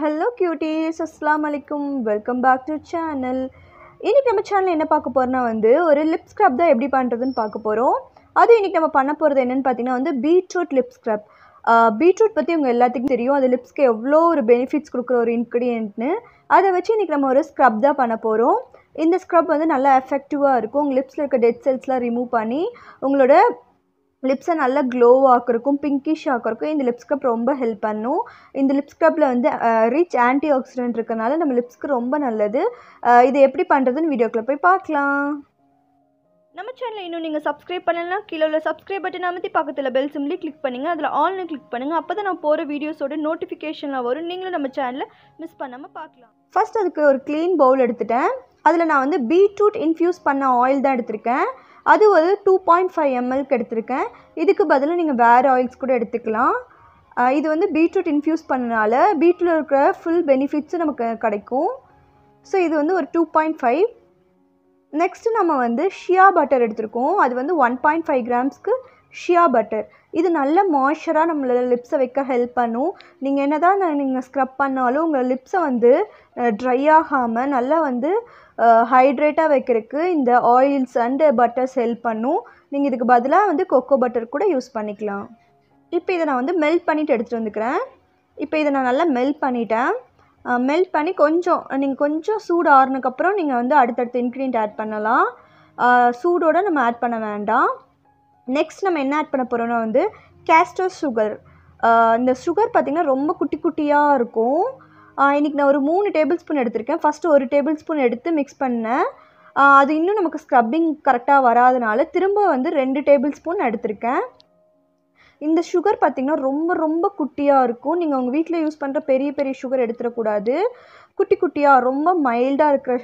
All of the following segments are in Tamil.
Hello cuties, Assalamu alaikum. Welcome back to channel. இன்னைக்கு நம்ம சேனல்ல என்ன பார்க்க போறோம்னா ஒரு லிப் ஸ்க்ரப் தான் எப்படி பண்றதுன்னு பார்க்க போறோம். அது இன்னைக்கு நம்ம பண்ண போறது என்னன்னு பாத்தீங்கன்னா பீட்ரூட் லிப் ஸ்க்ரப். பீட்ரூட் பத்தி உங்க எல்லாத்துக்கும் தெரியும். அது லிப்ஸ்க்கு எவ்வளோ ஒரு பெனிஃபிட்ஸ் கொடுக்குற ஒரு இன்கிரிடியன்ட்னு. அதை வச்சு இன்னைக்கு நம்ம ஒரு ஸ்க்ரப் தான் பண்ண போறோம். இந்த ஸ்க்ரப் நல்லா எஃபெக்டிவா இருக்கும். உங்க லிப்ஸ்ல இருக்க டெட் செல்ஸ்லாம் ரிமூவ் பண்ணி உங்களோட லிப்ஸை நல்லா க்ளோ ஆக்கிறக்கும் பிங்கிஷ் ஆக்கிறக்கும் இந்த லிப் ஸ்க்ரப் ரொம்ப ஹெல்ப் பண்ணும். இந்த லிப் ஸ்க்ரப்பில் ரிச் ஆன்டி ஆக்சிடென்ட் இருக்கனால நம்ம லிப்ஸ்க்கு ரொம்ப நல்லது. இது எப்படி பண்ணுறதுன்னு வீடியோக்குள்ளே போய் பார்க்கலாம். நம்ம சேனலை இன்னும் நீங்கள் சப்ஸ்கிரைப் பண்ணலைன்னா கீழே உள்ள சப்ஸ்கிரைப் பட்டன் அமைத்தி பக்கத்தில் பெல் சிம்லி கிளிக் பண்ணுங்கள். அதில் ஆல்னு கிளிக் பண்ணுங்கள். அப்போ தான் நான் போகிற வீடியோஸோட நோட்டிஃபிகேஷனில் வரும். நீங்களும் நம்ம சேனலை மிஸ் பண்ணாமல் பார்க்கலாம். ஃபர்ஸ்ட் அதுக்கு ஒரு க்ளீன் பவுல் எடுத்துட்டேன். அதில் நான் பீட்ரூட் இன்ஃப்யூஸ் பண்ண ஆயில் தான் எடுத்திருக்கேன். அது ஒரு 2.5 ml எடுத்திருக்கேன். இதுக்கு பதிலாக நீங்கள் வேறு ஆயில்ஸ் கூட எடுத்துக்கலாம். இது பீட்ரூட் இன்ஃப்யூஸ் பண்ணனால பீட்ரூட்டில் இருக்கிற ஃபுல் பெனிஃபிட்ஸும் நமக்கு கிடைக்கும். ஸோ இது ஒரு 2.5. நெக்ஸ்ட்டு நம்ம ஷியா பட்டர் எடுத்திருக்கோம். அது 1.5 கிராம்ஸ்க்கு ஷியா பட்டர். இது நல்ல மாய்ஸ்சராக நம்மளோட லிப்ஸை வைக்க ஹெல்ப் பண்ணும். நீங்கள் என்ன தான் நீங்கள் ஸ்க்ரப் பண்ணாலும் உங்கள் லிப்ஸை ட்ரை ஆகாமல் நல்லா ஹைட்ரேட்டாக வைக்கிறதுக்கு இந்த ஆயில்ஸ் அண்டு பட்டர்ஸ் ஹெல்ப் பண்ணும். நீங்கள் இதுக்கு பதிலாக கொக்கோ பட்டர் கூட யூஸ் பண்ணிக்கலாம். இப்போ இதை நான் மெல்ட் பண்ணிவிட்டு எடுத்துகிட்டு வந்துக்கிறேன். இப்போ இதை நான் நல்லா மெல்ட் பண்ணிட்டேன். மெல்ட் பண்ணி நீங்கள் கொஞ்சம் சூடு ஆறுனதுக்கப்புறம் நீங்கள் அடுத்தடுத்த இன்க்ரீடியன்ட் ஆட் பண்ணலாம். சூடோடு நம்ம ஆட் பண்ண வேண்டாம். நெக்ஸ்ட் நம்ம என்ன ஆட் பண்ண போகிறோம்னா கேஸ்டர் சுகர். இந்த சுகர் பார்த்திங்கன்னா ரொம்ப குட்டி குட்டியாக இருக்கும். இன்றைக்கி நான் ஒரு 3 டேபிள் ஸ்பூன் எடுத்திருக்கேன். ஃபஸ்ட்டு 1 டேபிள் ஸ்பூன் எடுத்து மிக்ஸ் பண்ணேன். அது இன்னும் நமக்கு ஸ்க்ரப்பிங் கரெக்டாக வராதனால திரும்ப 2 டேபிள் ஸ்பூன் எடுத்திருக்கேன். இந்த சுகர் பார்த்திங்கன்னா ரொம்ப ரொம்ப குட்டியாக இருக்கும். நீங்கள் உங்கள் வீட்டில் யூஸ் பண்ணுற பெரிய பெரிய சுகர் எடுத்துடக்கூடாது. குட்டி குட்டியாக ரொம்ப மைல்டாக இருக்கிற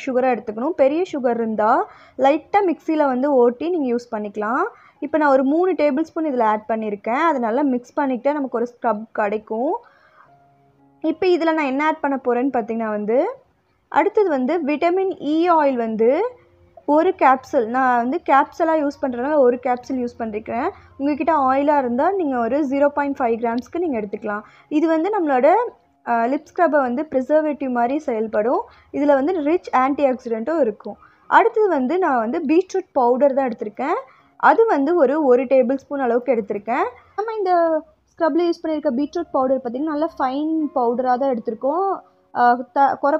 சுகராக எடுத்துக்கணும். பெரிய சுகர் இருந்தால் லைட்டாக மிக்சியில் ஓட்டி நீங்கள் யூஸ் பண்ணிக்கலாம். இப்போ நான் ஒரு 3 டேபிள் ஸ்பூன் இதில் ஆட் பண்ணியிருக்கேன். அதை நல்லா மிக்ஸ் பண்ணிக்கிட்டால் நமக்கு ஒரு ஸ்க்ரப் கிடைக்கும். இப்போ இதில் நான் என்ன ஆட் பண்ண போகிறேன்னு பார்த்தீங்கன்னா அடுத்தது விட்டமின் இ ஆயில் ஒரு கேப்சூல். நான் கேப்சலாக யூஸ் பண்ணுறதுனால ஒரு கேப்சூல் யூஸ் பண்ணியிருக்கிறேன். உங்கள்கிட்ட ஆயிலாக இருந்தால் நீங்கள் ஒரு 0.5 கிராம்ஸ்க்கு நீங்கள் எடுத்துக்கலாம். இது நம்மளோட லிப் ஸ்க்ரப்பை ப்ரிசர்வேட்டிவ் மாதிரி செயல்படும். இதில் ரிச் ஆன்டி ஆக்சிடென்ட்டும் இருக்கும். அடுத்தது நான் பீட்ரூட் பவுடர் தான் எடுத்திருக்கேன். அது ஒரு டேபிள் ஸ்பூன் அளவுக்கு எடுத்திருக்கேன். நம்ம இந்த ஸ்க்ரப்பில் யூஸ் பண்ணியிருக்க பீட்ரூட் பவுடர் பார்த்திங்கன்னா நல்லா ஃபைன் பவுடராக தான் எடுத்திருக்கோம்.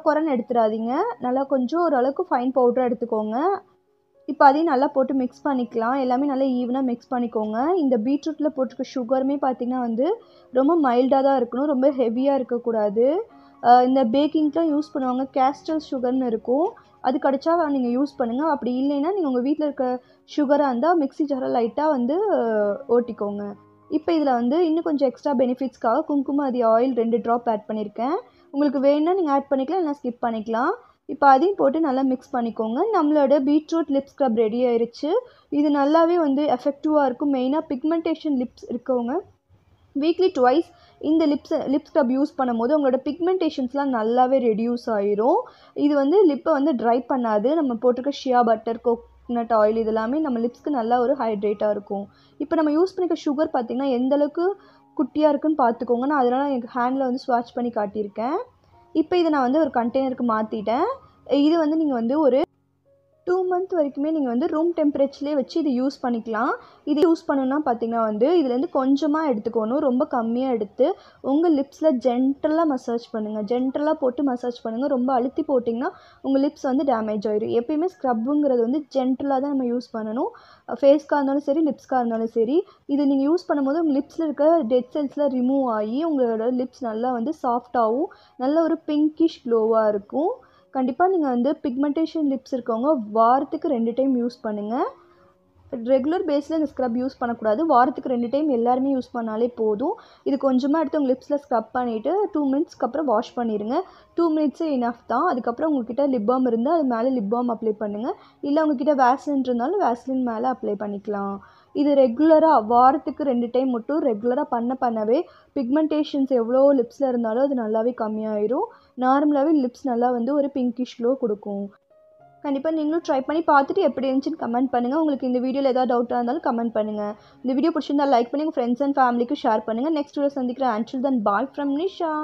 குறைன்னு எடுத்துடாதீங்க. நல்லா கொஞ்சம் ஓரளவுக்கு ஃபைன் பவுடராக எடுத்துக்கோங்க. இப்போ அதையும் நல்லா போட்டு மிக்ஸ் பண்ணிக்கலாம். எல்லாமே நல்லா ஈவனாக மிக்ஸ் பண்ணிக்கோங்க. இந்த பீட்ரூட்டில் போட்டிருக்க சுகருமே பார்த்திங்கன்னா ரொம்ப மைல்டாக தான் இருக்கணும். ரொம்ப ஹெவியாக இருக்கக்கூடாது. இந்த பேக்கிங்க்கெலாம் யூஸ் பண்ணுவாங்க கேஸ்டர் சுகர்னு இருக்கும். அது கிடச்சா நீங்கள் யூஸ் பண்ணுங்கள். அப்படி இல்லைன்னா நீங்கள் உங்கள் வீட்டில் இருக்க சுகராக இருந்தால் மிக்ஸி ஜாரை லைட்டாக ஓட்டிக்கோங்க. இப்போ இதில் இன்னும் கொஞ்சம் எக்ஸ்ட்ரா பெனிஃபிட்ஸ்க்காக குங்குமாதி ஆயில் 2 ட்ராப் ஆட் பண்ணியிருக்கேன். உங்களுக்கு வேணும்னா நீங்கள் ஆட் பண்ணிக்கலாம், இல்லைனா ஸ்கிப் பண்ணிக்கலாம். இப்போ அதையும் போட்டு நல்லா மிக்ஸ் பண்ணிக்கோங்க. நம்மளோட பீட்ரூட் லிப் ஸ்க்ரப் ரெடி ஆயிடுச்சு. இது நல்லாவே எஃபெக்டிவாக இருக்கும். மெயினாக பிக்மெண்டேஷன் லிப்ஸ் இருக்கவங்க வீக்லி ட்வைஸ் இந்த லிப் ஸ்க்ரப் யூஸ் பண்ணும்போது உங்களோட பிக்மெண்டேஷன்ஸ்லாம் நல்லாவே ரெடியூஸ் ஆயிரும். இது லிப்பை ட்ரை பண்ணாது. நம்ம போட்டிருக்க ஷியா பட்டர் கோகனட் ஆயில் இதெல்லாமே நம்ம லிப்ஸ்க்கு நல்லா ஒரு ஹைட்ரேட்டாக இருக்கும். இப்போ நம்ம யூஸ் பண்ணிக்க சுகர் பார்த்திங்கன்னா எந்தளவுக்கு குட்டியாக இருக்குன்னு பார்த்துக்கோங்க. நான் அதனால் எனக்கு ஹேண்டில் ஸ்வாட்ச் பண்ணி காட்டியிருக்கேன். இப்போ இதை நான் ஒரு கண்டெய்னருக்கு மாற்றிட்டேன். இது நீங்கள் ஒரு 2 மந்த் வரைக்குமே நீங்கள் ரூம் டெம்பரேச்சர்லேயே வச்சு இது யூஸ் பண்ணிக்கலாம். இது யூஸ் பண்ணணுன்னா பார்த்திங்கன்னா இதுலேருந்து கொஞ்சமாக எடுத்துக்கணும். ரொம்ப கம்மியாக எடுத்து உங்கள் லிப்ஸில் ஜென்டலாக மசாஜ் பண்ணுங்கள். ஜென்டலாக போட்டு மசாஜ் பண்ணுங்கள். ரொம்ப அழுத்தி போட்டிங்கன்னா உங்கள் லிப்ஸ் டேமேஜ் ஆயிடும். எப்பயுமே ஸ்க்ரப்புங்கிறது ஜென்டலாக தான் நம்ம யூஸ் பண்ணணும். ஃபேஸ்க்காக இருந்தாலும் சரி, லிப்ஸ்க்காக இருந்தாலும் சரி. இது நீங்கள் யூஸ் பண்ணும்போது உங்கள் லிப்ஸில் இருக்க டெட் செல்ஸ்லாம் ரிமூவ் ஆகி உங்களோட லிப்ஸ் நல்லா சாஃப்டாகவும் நல்ல ஒரு பிங்கிஷ் க்ளோவாக இருக்கும். கண்டிப்பாக நீங்கள் பிக்மெண்டேஷன் லிப்ஸ் இருக்கவங்க வாரத்துக்கு 2 டைம் யூஸ் பண்ணுங்கள். ரெகுலர் பேஸில் இந்த ஸ்க்ரப் யூஸ் பண்ணக்கூடாது. வாரத்துக்கு 2 டைம் எல்லாருமே யூஸ் பண்ணாலே போதும். இது கொஞ்சமாக எடுத்து உங்கள் லிப்ஸில் ஸ்க்ரப் பண்ணிவிட்டு 2 மினிட்ஸ்க்கு அப்புறம் வாஷ் பண்ணிடுங்க. 2 மினிட்ஸே இனஃப் தான். அதுக்கப்புறம் உங்கள்கிட்ட லிப் பாம் இருந்தால் அது மேலே லிப் பாம் அப்ளை பண்ணுங்கள். இல்லை உங்கள்கிட்ட வேஸ்லின் இருந்தாலும் வேஸ்லின் மேலே அப்ளை பண்ணிக்கலாம். இது ரெகுலராக வாரத்துக்கு 2 டைம் மட்டும் ரெகுலராக பண்ணவே பிக்மெண்டேஷன்ஸ் எவ்வளோ லிப்ஸில் இருந்தாலும் அது நல்லாவே கம்மியாயிரும். நார்மலாகவே லிப்ஸ் நல்லா ஒரு பிங்கிஷ் க்ளோ கொடுக்கும். கண்டிப்பாக நீங்களும் ட்ரை பண்ணி பார்த்துட்டு எப்படி இருந்துச்சுன்னு கமெண்ட் பண்ணுங்கள். உங்களுக்கு இந்த வீடியோவில் ஏதாவது டவுட்டாக இருந்தாலும் கமெண்ட் பண்ணுங்கள். இந்த வீடியோ பிடிச்சிருந்தால் லைக் பண்ணி உங்கள் ஃப்ரெண்ட்ஸ் அண்ட் ஃபேமிலிக்கு ஷேர் பண்ணுங்கள். நெக்ஸ்ட் வீடியோ சந்திக்கிறேன். Until then bye from Nisha.